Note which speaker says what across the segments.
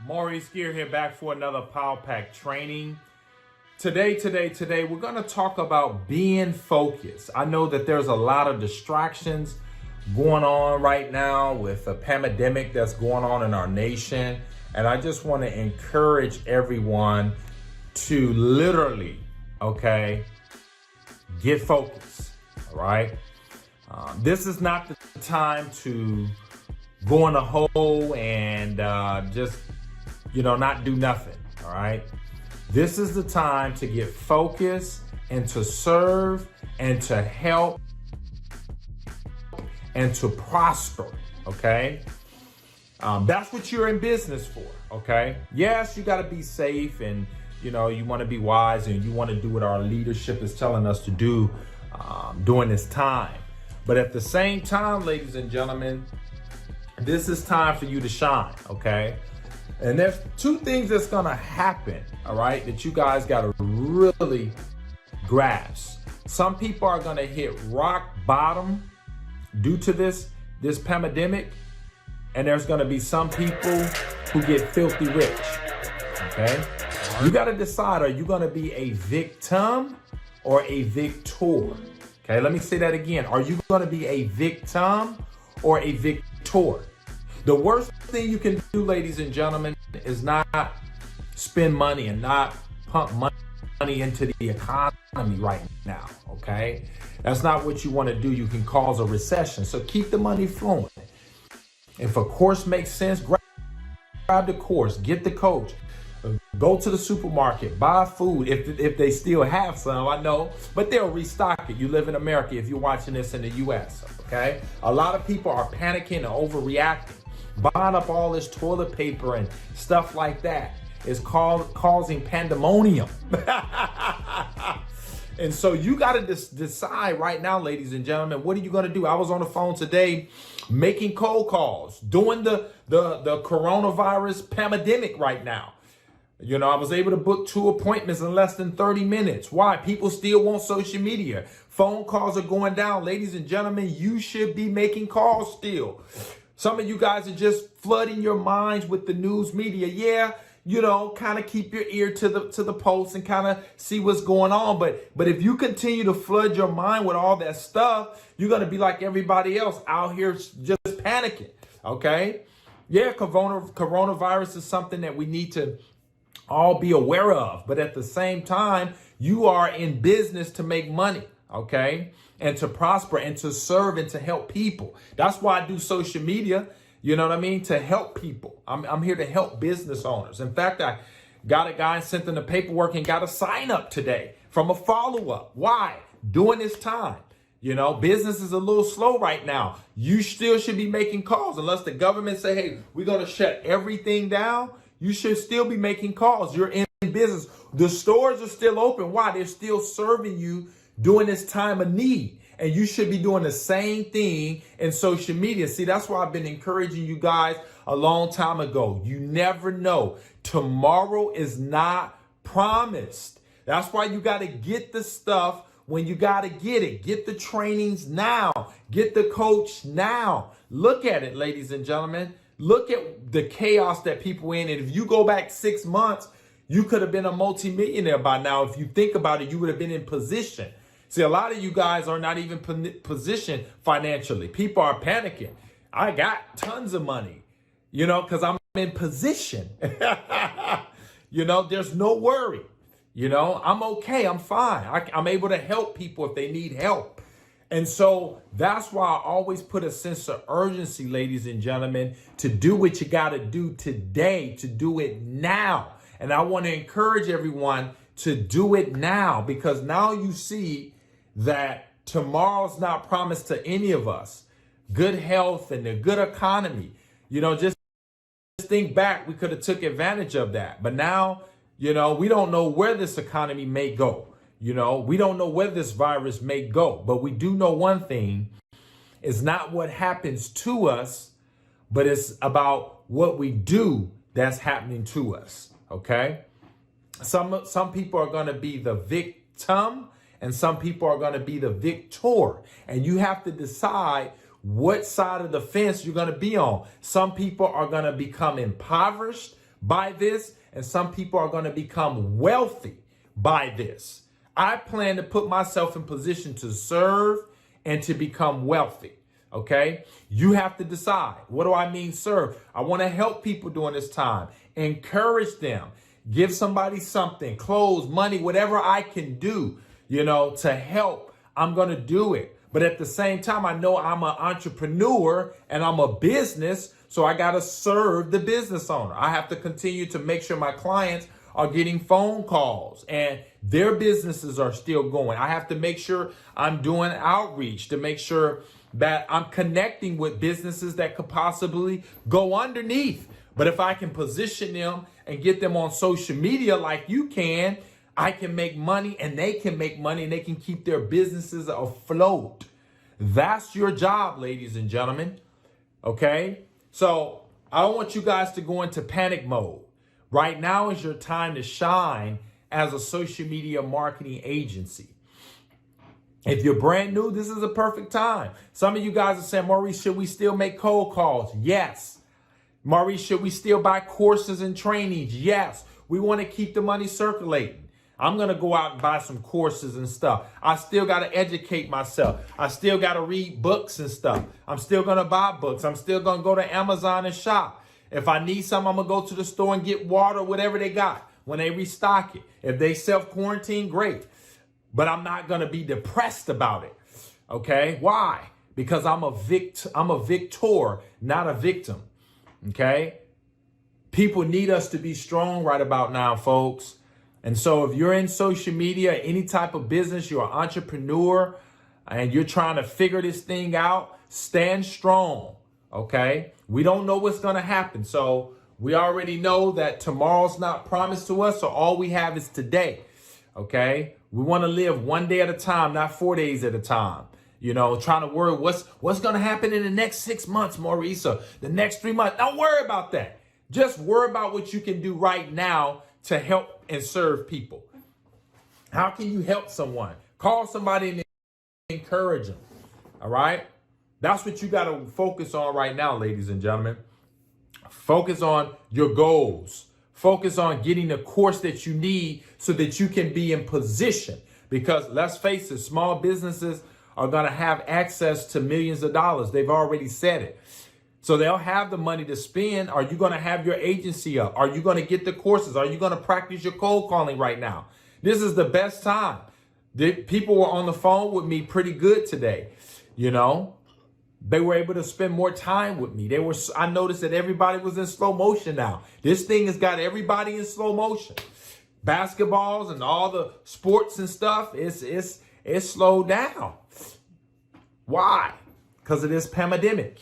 Speaker 1: Maurice here back for another Power Pack training. Today, we're going to talk about being focused. I know that there's a lot of distractions going on right now with a pandemic that's going on in our nation. And I just want to encourage everyone to literally, get focused, all right? This is not the time to go in a hole and just not do nothing, all right? This is the time to get focused and to serve and to help and to prosper, okay? That's what you're in business for, okay? Yes, you gotta be safe and you wanna be wise and you wanna do what our leadership is telling us to do during this time. But at the same time, ladies and gentlemen, this is time for you to shine, okay? And there's two things that's gonna happen, all right, that you guys gotta really grasp. Some people are gonna hit rock bottom due to this pandemic, and there's gonna be some people who get filthy rich, okay? You gotta decide, are you gonna be a victim or a victor? Okay, let me say that again. Are you gonna be a victim or a victor? The worst thing you can do, ladies and gentlemen, is not spend money and not pump money into the economy right now, okay? That's not what you want to do. You can cause a recession. So keep the money flowing. If a course makes sense, grab the course, get the coach, go to the supermarket, buy food if they still have some, I know, but they'll restock it. You live in America if you're watching this in the US, okay? A lot of people are panicking and overreacting. Buying up all this toilet paper and stuff like that is causing pandemonium. And so you got to decide right now, ladies and gentlemen, what are you going to do? I was on the phone today making cold calls, doing the coronavirus pandemic right now. I was able to book 2 appointments in less than 30 minutes. Why? People still want social media. Phone calls are going down. Ladies and gentlemen, you should be making calls still. Some of you guys are just flooding your minds with the news media. Yeah, kind of keep your ear to the pulse and kind of see what's going on. But if you continue to flood your mind with all that stuff, you're going to be like everybody else out here just panicking, okay? Yeah, coronavirus is something that we need to all be aware of. But at the same time, you are in business to make money, okay? And to prosper and to serve and to help people. That's why I do social media, you know what I mean? To help people. I'm here to help business owners. In fact, I got a guy, sent in the paperwork and got a sign up today from a follow-up. Why? During this time. Business is a little slow right now. You still should be making calls unless the government say, hey, we're going to shut everything down. You should still be making calls. You're in business. The stores are still open. Why? They're still serving you during this time of need. And you should be doing the same thing in social media. See, that's why I've been encouraging you guys a long time ago. You never know. Tomorrow is not promised. That's why you got to get the stuff when you got to get it. Get the trainings now. Get the coach now. Look at it, ladies and gentlemen. Look at the chaos that people are in. And if you go back 6 months, you could have been a multimillionaire by now. If you think about it, you would have been in position. See, a lot of you guys are not even positioned financially. People are panicking. I got tons of money, because I'm in position. There's no worry. I'm okay. I'm fine. I'm able to help people if they need help. And so that's why I always put a sense of urgency, ladies and gentlemen, to do what you got to do today, to do it now. And I want to encourage everyone to do it now, because now you see that tomorrow's not promised to any of us. Good health and a good economy. Just think back, we could have took advantage of that. But now, we don't know where this economy may go. We don't know where this virus may go. But we do know one thing. It's not what happens to us, but it's about what we do that's happening to us. Okay? Some people are going to be the victim and some people are going to be the victor. And you have to decide what side of the fence you're going to be on. Some people are going to become impoverished by this, and some people are going to become wealthy by this. I plan to put myself in position to serve and to become wealthy. Okay, you have to decide. What do I mean serve? I want to help people during this time, encourage them, give somebody something, clothes, money, whatever I can do, to help. I'm going to do it. But at the same time, I know I'm an entrepreneur and I'm a business, so I got to serve the business owner. I have to continue to make sure my clients are getting phone calls and their businesses are still going. I have to make sure I'm doing outreach to make sure that I'm connecting with businesses that could possibly go underneath. But if I can position them and get them on social media like you can, I can make money and they can make money and they can keep their businesses afloat. That's your job, ladies and gentlemen. Okay? So I don't want you guys to go into panic mode. Right now is your time to shine as a social media marketing agency. If you're brand new, this is a perfect time. Some of you guys are saying, Maurice, should we still make cold calls? Yes. Maurice, should we still buy courses and trainings? Yes. We want to keep the money circulating. I'm going to go out and buy some courses and stuff. I still got to educate myself. I still got to read books and stuff. I'm still going to buy books. I'm still going to go to Amazon and shop. If I need something, I'm going to go to the store and get water, whatever they got when they restock it. If they self-quarantine, great. But I'm not going to be depressed about it. Okay? Why? Because I'm a victor, not a victim. Okay? People need us to be strong right about now, folks. And so if you're in social media, any type of business, you're an entrepreneur, and you're trying to figure this thing out, stand strong. Okay? We don't know what's going to happen. So we already know that tomorrow's not promised to us. So all we have is today. Okay? We want to live one day at a time, not 4 days at a time. Trying to worry what's going to happen in the next 6 months, Maurice, or the next 3 months. Don't worry about that. Just worry about what you can do right now to help and serve people. How can you help someone? Call somebody and encourage them. All right? That's what you got to focus on right now, ladies and gentlemen. Focus on your goals. Focus on getting the course that you need so that you can be in position. Because let's face it, small businesses are going to have access to millions of dollars. They've already said it. So they'll have the money to spend. Are you going to have your agency up? Are you going to get the courses? Are you going to practice your cold calling right now? This is the best time. People were on the phone with me pretty good today. They were able to spend more time with me. I noticed that everybody was in slow motion now. This thing has got everybody in slow motion. Basketballs and all the sports and stuff, it's slowed down. Why? Because of this pandemic.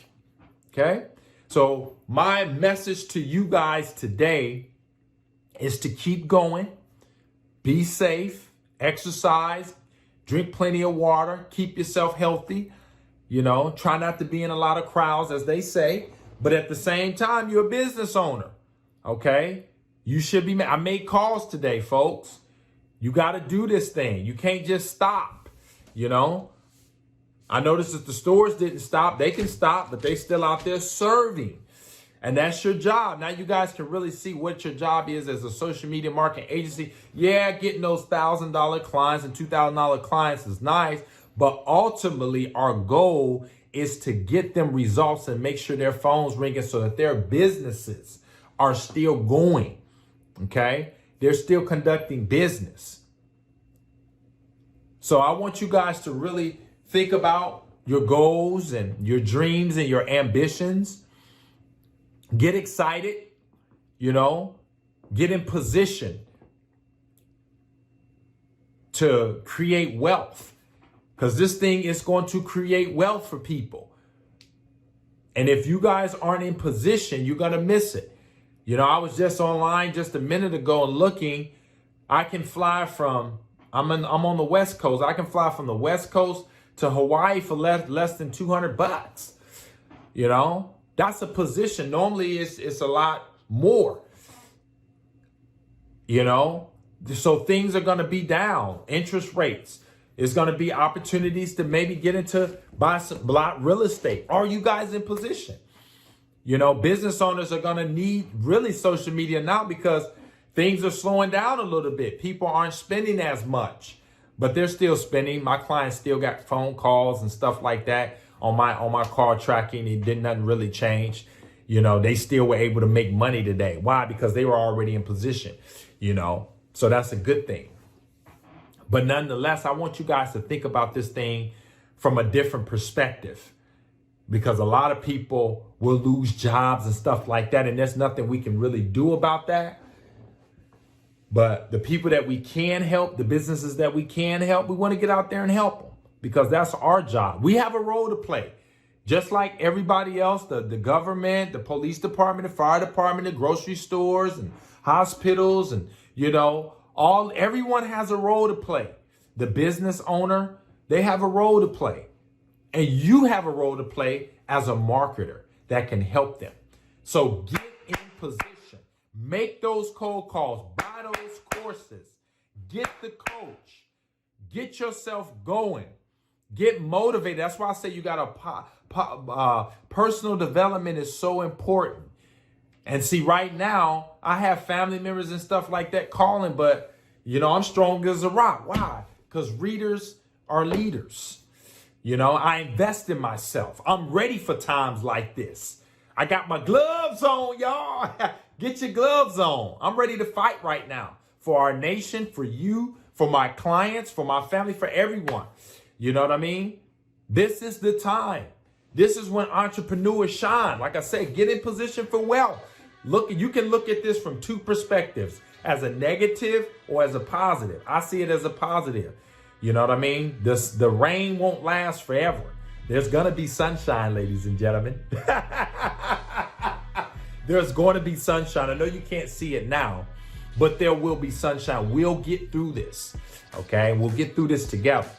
Speaker 1: Okay? So my message to you guys today is to keep going, be safe, exercise, drink plenty of water, keep yourself healthy. Try not to be in a lot of crowds, as they say. But at the same time, you're a business owner. Okay? You should be. I made calls today, folks. You got to do this thing. You can't just stop. I noticed that the stores didn't stop. They can stop, but they still out there serving. And that's your job. Now you guys can really see what your job is as a social media marketing agency. Yeah, getting those $1,000 clients and $2,000 clients is nice. But ultimately, our goal is to get them results and make sure their phone's ringing so that their businesses are still going. Okay? They're still conducting business. So I want you guys to really think about your goals and your dreams and your ambitions. Get excited, get in position to create wealth. Because this thing is going to create wealth for people. And if you guys aren't in position, you're going to miss it. I was just online just a minute ago and looking. I can fly from, I'm on the West Coast. I can fly from the West Coast to Hawaii for less than $200. That's a position. Normally it's a lot more. So things are going to be down. Interest rates. It's going to be opportunities to maybe get into buy some real estate. Are you guys in position? You know, business owners are going to need really social media now because things are slowing down a little bit. People aren't spending as much, but they're still spending. My clients still got phone calls and stuff like that on my call tracking. It did nothing really change. You know, they still were able to make money today. Why? Because they were already in position, you know, so that's a good thing. But nonetheless, I want you guys to think about this thing from a different perspective, because a lot of people will lose jobs and stuff like that. And there's nothing we can really do about that. But the people that we can help, the businesses that we can help, we want to get out there and help them, because that's our job. We have a role to play. Just like everybody else, the government, the police department, the fire department, the grocery stores and hospitals, and, you know, everyone has a role to play. The business owner, they have a role to play. And you have a role to play as a marketer that can help them. So get in position, make those cold calls, buy those courses, get the coach, get yourself going, get motivated. That's why I say you got personal development is so important. And see, right now, I have family members and stuff like that calling, but, you know, I'm strong as a rock. Why? Because readers are leaders. You know, I invest in myself. I'm ready for times like this. I got my gloves on, y'all. Get your gloves on. I'm ready to fight right now for our nation, for you, for my clients, for my family, for everyone. You know what I mean? This is the time. This is when entrepreneurs shine. Like I said, get in position for wealth. You can look at this from two perspectives, as a negative or as a positive. I see it as a positive. You know what I mean? The rain won't last forever. There's going to be sunshine, ladies and gentlemen. There's going to be sunshine. I know you can't see it now, but there will be sunshine. We'll get through this. Okay? We'll get through this together.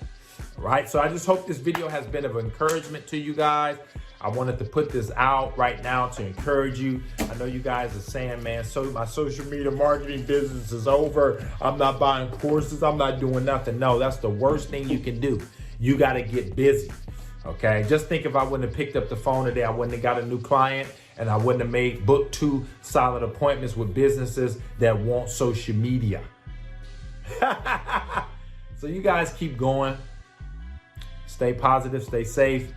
Speaker 1: All right? So I just hope this video has been of encouragement to you guys. I wanted to put this out right now to encourage you. I know you guys are saying, man, so my social media marketing business is over. I'm not buying courses. I'm not doing nothing. No, that's the worst thing you can do. You got to get busy. Okay. Just think, if I wouldn't have picked up the phone today, I wouldn't have got a new client, and I wouldn't have booked 2 solid appointments with businesses that want social media. So you guys keep going. Stay positive, stay safe.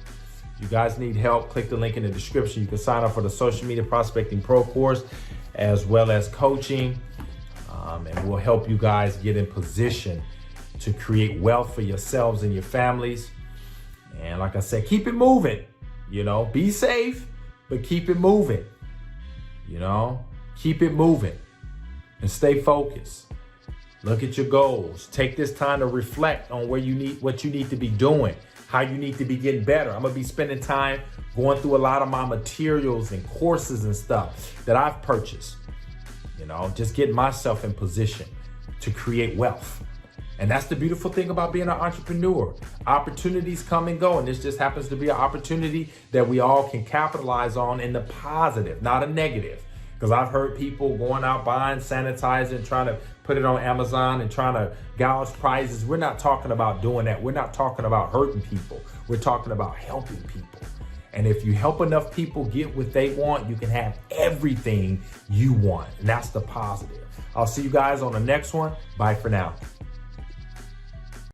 Speaker 1: You guys need help, click the link in the description. You can sign up for the Social Media Prospecting Pro course, as well as coaching. And we'll help you guys get in position to create wealth for yourselves and your families. And like I said, keep it moving. You know, be safe, but keep it moving. You know, keep it moving and stay focused. Look at your goals. Take this time to reflect on what you need to be doing, how you need to be getting better. I'm going to be spending time going through a lot of my materials and courses and stuff that I've purchased. You know, just getting myself in position to create wealth. And that's the beautiful thing about being an entrepreneur. Opportunities come and go, and this just happens to be an opportunity that we all can capitalize on in the positive, not a negative. Because I've heard people going out buying sanitizer and trying to put it on Amazon and trying to gouge prices. We're not talking about doing that. We're not talking about hurting people. We're talking about helping people. And if you help enough people get what they want, you can have everything you want. And that's the positive. I'll see you guys on the next one. Bye for now.